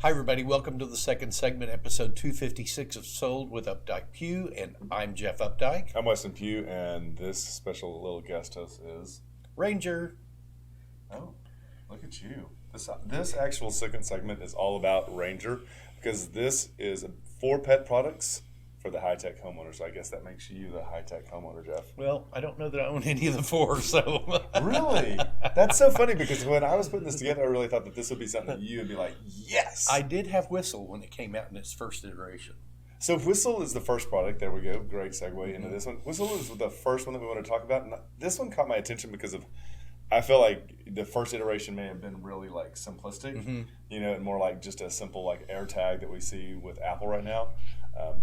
Hi, everybody. Welcome to the second segment, episode 256 of Sold with Updike Pugh, and I'm Jeff Updike. I'm Weston Pugh, and this special little guest host is Ranger. Oh, look at you! This actual second segment is all about Ranger because this is for pet products for the high-tech homeowner. So I guess that makes you the high-tech homeowner, Jeff. Well, I don't know that I own any of the four, so Really? That's so funny because when I was putting this together, I really thought that this would be something that you would be like, yes. I did have Whistle when it came out in its first iteration. So Whistle is the first product. There we go. Great segue into this one. Whistle is the first one that we want to talk about. And this one caught my attention because of, I feel like the first iteration may have been really like simplistic, and more like just a simple like air tag that we see with Apple right now.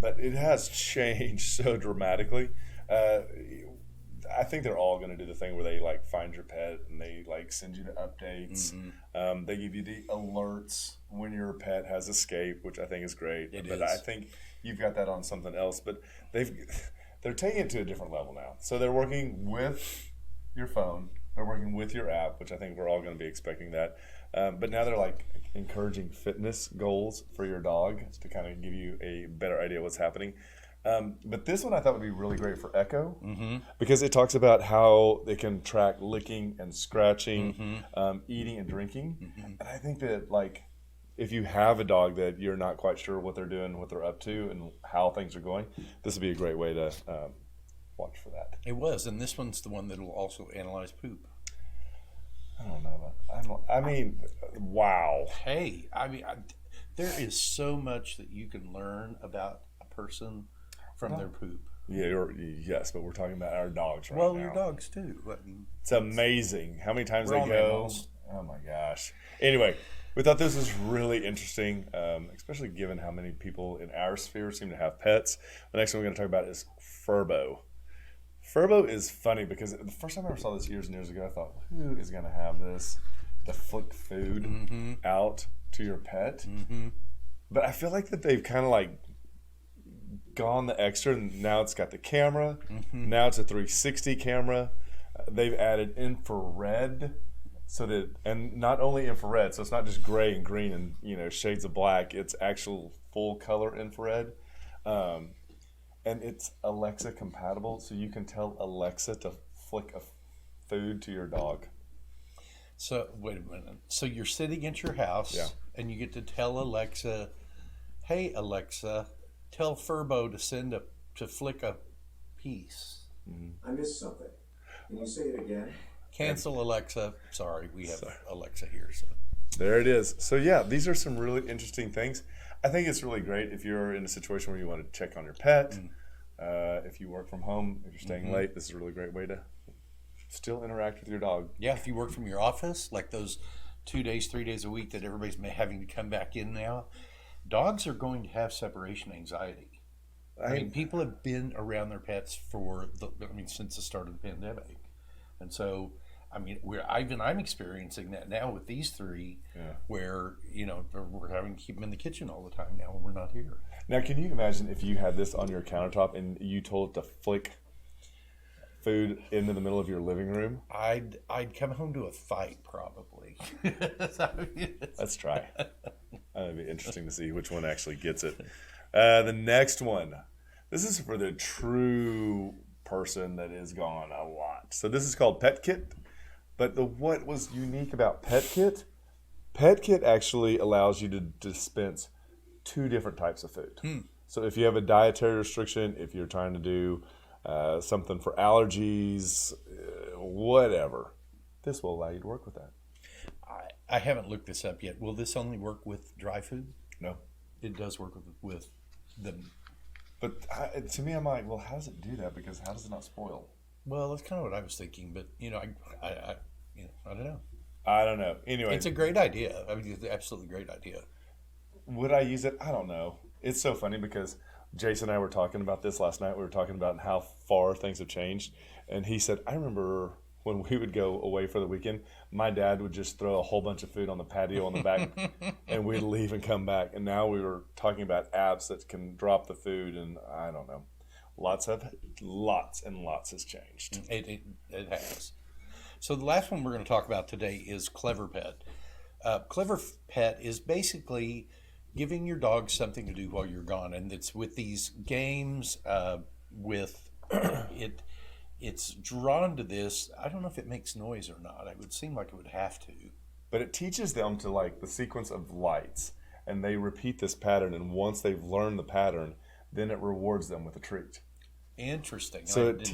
But it has changed so dramatically. I think they're all going to do the thing where they like find your pet and they like send you the updates. They give you the alerts when your pet has escaped, which I think is great. I think you've got that on something else. But they're taking it to a different level now. So they're working with your phone. They're working with your app, which I think we're all going to be expecting that. But now they're like encouraging fitness goals for your dog to kind of give you a better idea what's happening. But this one I thought would be really great for Echo because it talks about how they can track licking and scratching, eating and drinking. And I think that like if you have a dog that you're not quite sure what they're doing, what they're up to, and how things are going, this would be a great way to watch for that. It was, and this one's the one that will also analyze poop. I don't know. I mean, wow. Hey, there is so much that you can learn about a person from their poop. Yeah, yes, but we're talking about our dogs right now. Well, your dogs too. It's amazing how many times they go. Animals. Oh my gosh. Anyway, we thought this was really interesting, especially given how many people in our sphere seem to have pets. The next one we're going to talk about is Furbo. Furbo is funny because the first time I ever saw this years and years ago, I thought, who is going to have this to flick food out to your pet? But I feel like that they've kind of like gone the extra, and now it's got the camera. Now it's a 360 camera. They've added infrared, and not only infrared, so it's not just gray and green and shades of black. It's actual full color infrared. And it's Alexa compatible, so you can tell Alexa to flick a food to your dog. So, wait a minute. So you're sitting at your house, and you get to tell Alexa, hey, Alexa, tell Furbo to flick a piece. I missed something. Can you say it again? Cancel Alexa. Sorry, we have Alexa here. So there it is. So yeah, these are some really interesting things. I think it's really great if you're in a situation where you want to check on your pet. If you work from home, if you're staying late, this is a really great way to still interact with your dog. Yeah, if you work from your office, like those 2 days, 3 days a week that everybody's having to come back in now, dogs are going to have separation anxiety. I mean, people have been around their pets since the start of the pandemic. And so, I'm experiencing that now with these three, where we're having to keep them in the kitchen all the time now when we're not here. Now, can you imagine if you had this on your countertop and you told it to flick food into the middle of your living room? I'd come home to a fight probably. Let's try. It'd be interesting to see which one actually gets it. The next one. This is for the true person that is gone a lot. So this is called Petkit. But what was unique about Petkit actually allows you to dispense 2 different types of food. So if you have a dietary restriction, if you're trying to do something for allergies, whatever, this will allow you to work with that. I haven't looked this up yet. Will this only work with dry food? No. It does work with them. But to me, I'm like, well, how does it do that? Because how does it not spoil? Well, that's kind of what I was thinking, but I don't know. I don't know. Anyway, it's a great idea. It's an absolutely great idea. Would I use it? I don't know. It's so funny because Jason and I were talking about this last night. We were talking about how far things have changed, and he said, I remember when we would go away for the weekend, my dad would just throw a whole bunch of food on the patio on the back, and we'd leave and come back. And now we were talking about apps that can drop the food, and I don't know. Lots and lots has changed. It has. So the last one we're going to talk about today is CleverPet. CleverPet is basically giving your dog something to do while you're gone. And it's with these games, with it's drawn to this. I don't know if it makes noise or not. It would seem like it would have to. But it teaches them to like the sequence of lights, and they repeat this pattern. And once they've learned the pattern, then it rewards them with a treat. Interesting. So it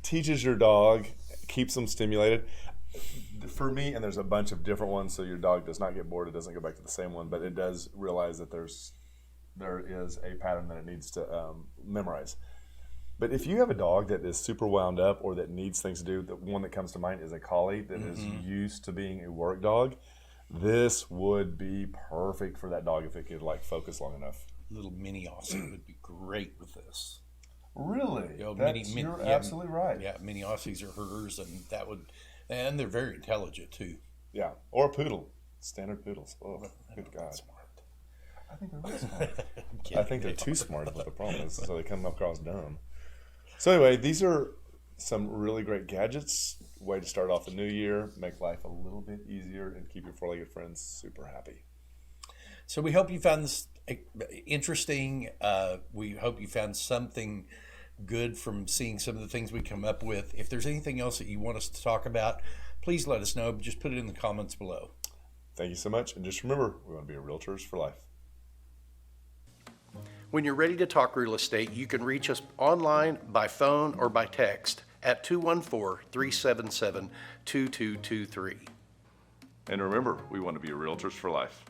teaches your dog, keeps them stimulated. For me, and there's a bunch of different ones, so your dog does not get bored. It doesn't go back to the same one, but it does realize that there is a pattern that it needs to memorize. But if you have a dog that is super wound up or that needs things to do, the one that comes to mind is a collie that is used to being a work dog. This would be perfect for that dog if it could like focus long enough. Little mini Aussie would be great with this. Really? You know, you're absolutely right. Yeah, mini Aussies are herders, and they're very intelligent too. Yeah, or a poodle, standard poodles. Oh, good God. Smart. I think they're really smart. I think they're too smart is what the problem is, so they come across dumb. So anyway, these are some really great gadgets. Way to start off the new year, make life a little bit easier, and keep your four-legged friends super happy. So we hope you found this interesting. We hope you found something good from seeing some of the things we come up with. If there's anything else that you want us to talk about, please let us know. Just put it in the comments below. Thank you so much. And just remember, we want to be realtors for life. When you're ready to talk real estate, you can reach us online, by phone, or by text at 214-377-2223. And remember, we want to be realtors for life.